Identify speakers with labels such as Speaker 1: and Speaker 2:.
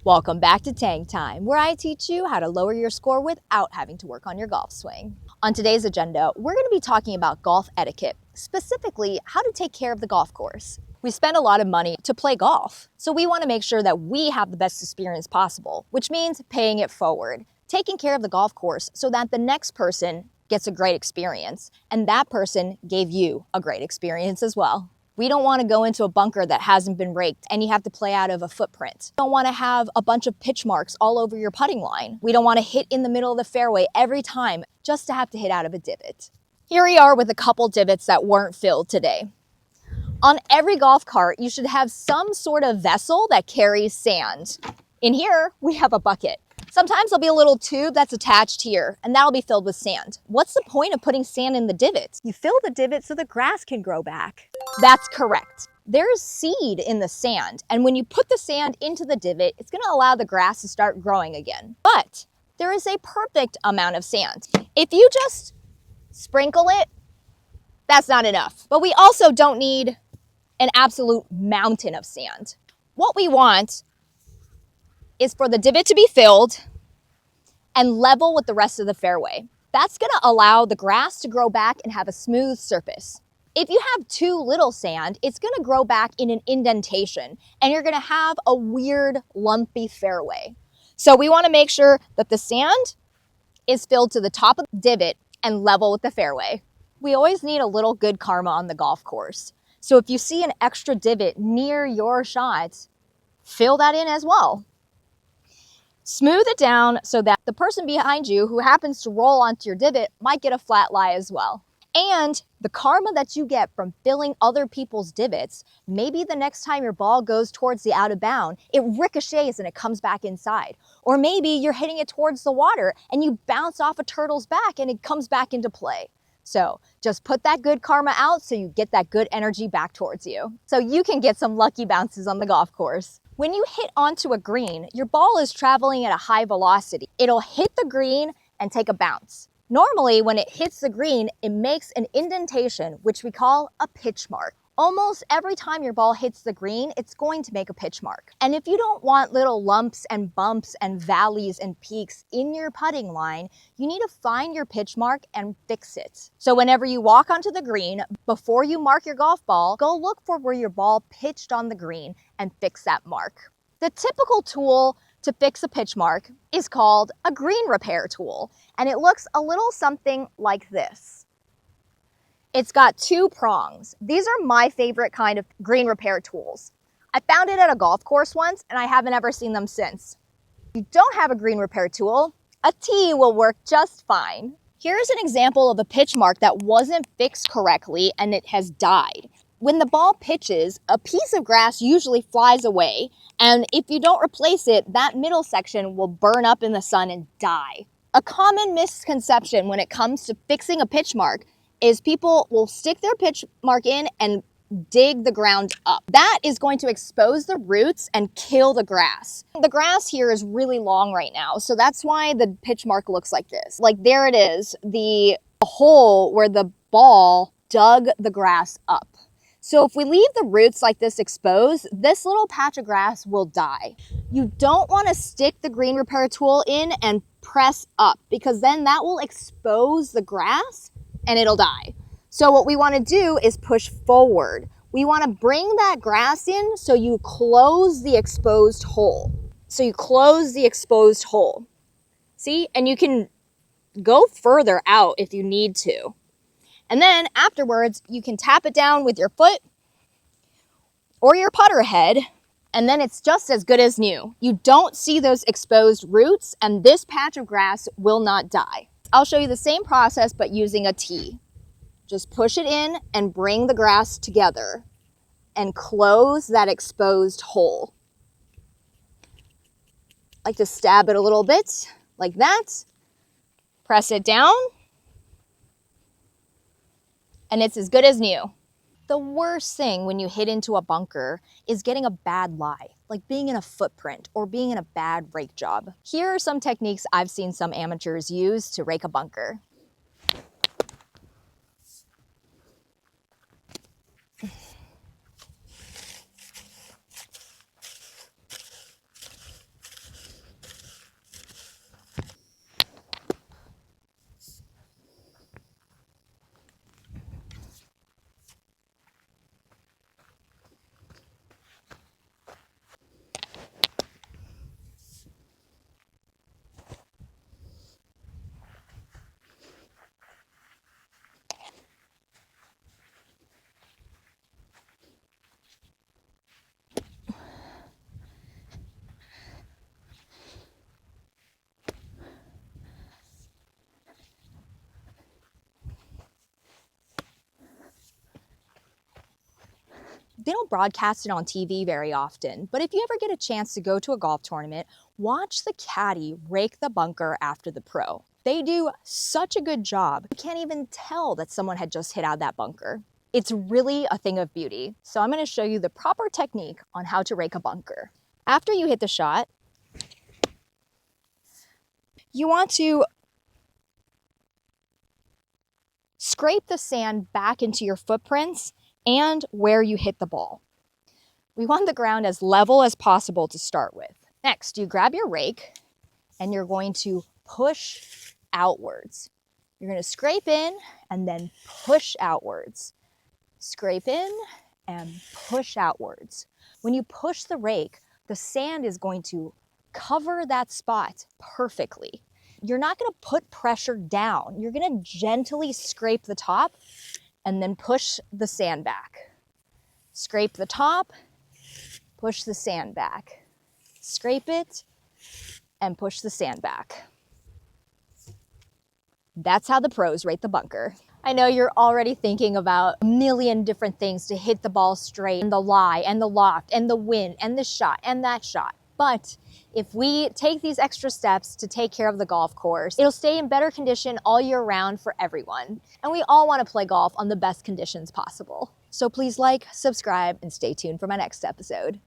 Speaker 1: Welcome back to Tang Time, where I teach you how to lower your score without having to work on your golf swing. On today's agenda, we're going to be talking about golf etiquette, specifically how to take care of the golf course. We spend a lot of money to play golf, so we want to make sure that we have the best experience possible, which means paying it forward, taking care of the golf course so that the next person gets a great experience, and that person gave you a great experience as well. We don't want to go into a bunker that hasn't been raked and you have to play out of a footprint. We don't want to have a bunch of pitch marks all over your putting line. We don't want to hit in the middle of the fairway every time just to have to hit out of a divot. Here we are with a couple divots that weren't filled today. On every golf cart, you should have some sort of vessel that carries sand. In here, we have a bucket. Sometimes there'll be a little tube that's attached here, and that'll be filled with sand. What's the point of putting sand in the divots? You fill the divot so the grass can grow back. That's correct. There's seed in the sand, and when you put the sand into the divot, it's going to allow the grass to start growing again. But there is a perfect amount of sand. If you just sprinkle it, that's not enough. But we also don't need an absolute mountain of sand. What we want is for the divot to be filled and level with the rest of the fairway. That's going to allow the grass to grow back and have a smooth surface. If you have too little sand, it's going to grow back in an indentation and you're going to have a weird lumpy fairway. So we want to make sure that the sand is filled to the top of the divot and level with the fairway. We always need a little good karma on the golf course. So if you see an extra divot near your shot, fill that in as well. Smooth it down so that the person behind you who happens to roll onto your divot might get a flat lie as well. And the karma that you get from filling other people's divots, maybe the next time your ball goes towards the out of bound, it ricochets and it comes back inside. Or maybe you're hitting it towards the water and you bounce off a turtle's back and it comes back into play. So just put that good karma out so you get that good energy back towards you. So you can get some lucky bounces on the golf course. When you hit onto a green, your ball is traveling at a high velocity. It'll hit the green and take a bounce. Normally, when it hits the green, it makes an indentation, which we call a pitch mark. Almost every time your ball hits the green, it's going to make a pitch mark. And if you don't want little lumps and bumps and valleys and peaks in your putting line, you need to find your pitch mark and fix it. So whenever you walk onto the green, before you mark your golf ball, go look for where your ball pitched on the green and fix that mark. The typical tool to fix a pitch mark is called a green repair tool, and it looks a little something like this. It's got two prongs. These are my favorite kind of green repair tools. I found it at a golf course once and I haven't ever seen them since. If you don't have a green repair tool, a tee will work just fine. Here's an example of a pitch mark that wasn't fixed correctly and it has died. When the ball pitches, a piece of grass usually flies away, and if you don't replace it, that middle section will burn up in the sun and die. A common misconception when it comes to fixing a pitch mark is people will stick their pitch mark in and dig the ground up. That is going to expose the roots and kill the grass. The grass here is really long right now, so that's why the pitch mark looks like this. Like there it is, the hole where the ball dug the grass up. So if we leave the roots like this exposed, this little patch of grass will die. You don't want to stick the green repair tool in and press up because then that will expose the grass and it'll die. So what we want to do is push forward. We want to bring that grass in so you close the exposed hole. So you close the exposed hole. See? And you can go further out if you need to. And then afterwards, you can tap it down with your foot or your putter head, and then it's just as good as new. You don't see those exposed roots, and this patch of grass will not die. I'll show you the same process, but using a tee. Just push it in and bring the grass together and close that exposed hole. I like to stab it a little bit, like that. Press it down. And it's as good as new. The worst thing when you hit into a bunker is getting a bad lie, like being in a footprint or being in a bad rake job. Here are some techniques I've seen some amateurs use to rake a bunker. They don't broadcast it on TV very often, but if you ever get a chance to go to a golf tournament, watch the caddy rake the bunker after the pro. They do such a good job. You can't even tell that someone had just hit out that bunker. It's really a thing of beauty. So I'm going to show you the proper technique on how to rake a bunker. After you hit the shot, you want to scrape the sand back into your footprints and where you hit the ball. We want the ground as level as possible to start with. Next, you grab your rake and you're going to push outwards. You're going to scrape in and then push outwards. Scrape in and push outwards. When you push the rake, the sand is going to cover that spot perfectly. You're not going to put pressure down. You're going to gently scrape the top and then push the sand back. Scrape the top, push the sand back. Scrape it and push the sand back. That's how the pros rate the bunker. I know you're already thinking about a million different things to hit the ball straight, and the lie, and the loft, and the wind, and the shot, and that shot. But if we take these extra steps to take care of the golf course, it'll stay in better condition all year round for everyone. And we all want to play golf on the best conditions possible. So please like, subscribe, and stay tuned for my next episode.